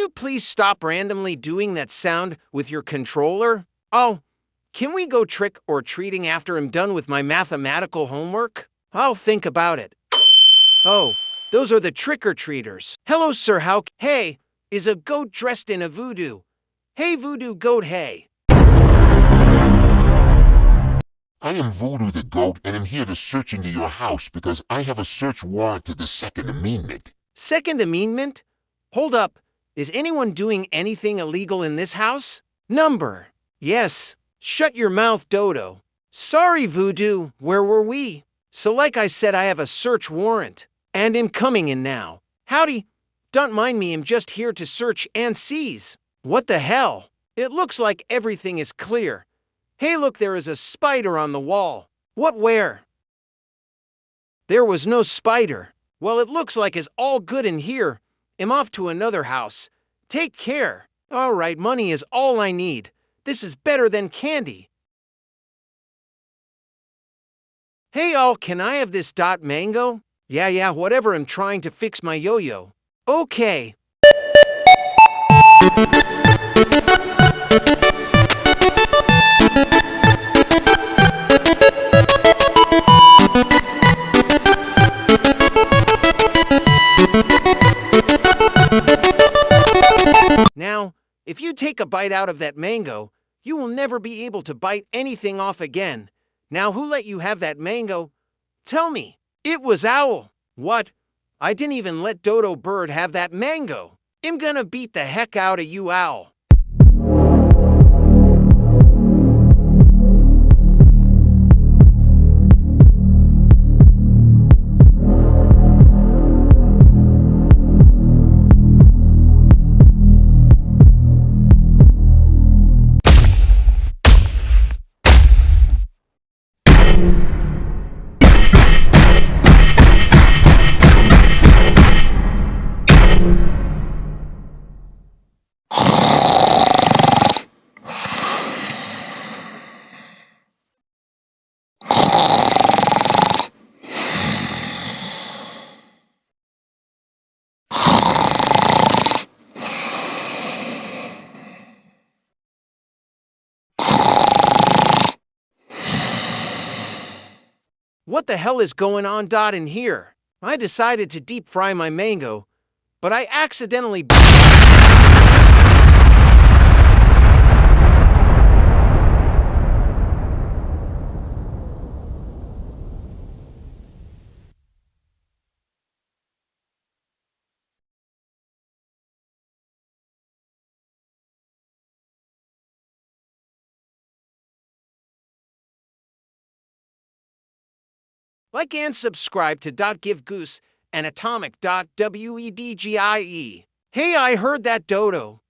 you please stop randomly doing that sound with your controller? Oh, can we go trick or treating after I'm done with my mathematical homework? I'll think about it. Oh, those are the trick-or-treaters. Hello, sir, Hey, is a goat dressed in a voodoo? Hey, voodoo goat, hey. I am Voodoo the Goat, and I'm here to search into your house because I have a search warrant to the Second Amendment. Second Amendment? Hold up. Is anyone doing anything illegal in this house? Number. Yes. Shut your mouth, Dodo. Sorry, Voodoo. Where were we? So like I said, I have a search warrant. And am coming in now. Howdy. Don't mind me, I'm just here to search and seize. What the hell? It looks like everything is clear. Hey, look, there is a spider on the wall. What, where? There was no spider. Well, it looks like it's all good in here. I'm off to another house. Take care. All right, money is all I need. This is better than candy. Hey, all, can I have this dot mango? Yeah, whatever, I'm trying to fix my yo-yo. Okay. Now, if you take a bite out of that mango, you will never be able to bite anything off again. Now, who let you have that mango? Tell me. It was Owl. What? I didn't even let Dodo Bird have that mango. I'm gonna beat the heck out of you, Owl. What the hell is going on, Dot, in here? I decided to deep fry my mango, but I accidentally... Like and subscribe to .give Goose and Atomic.wedgie. Hey, I heard that, Dodo.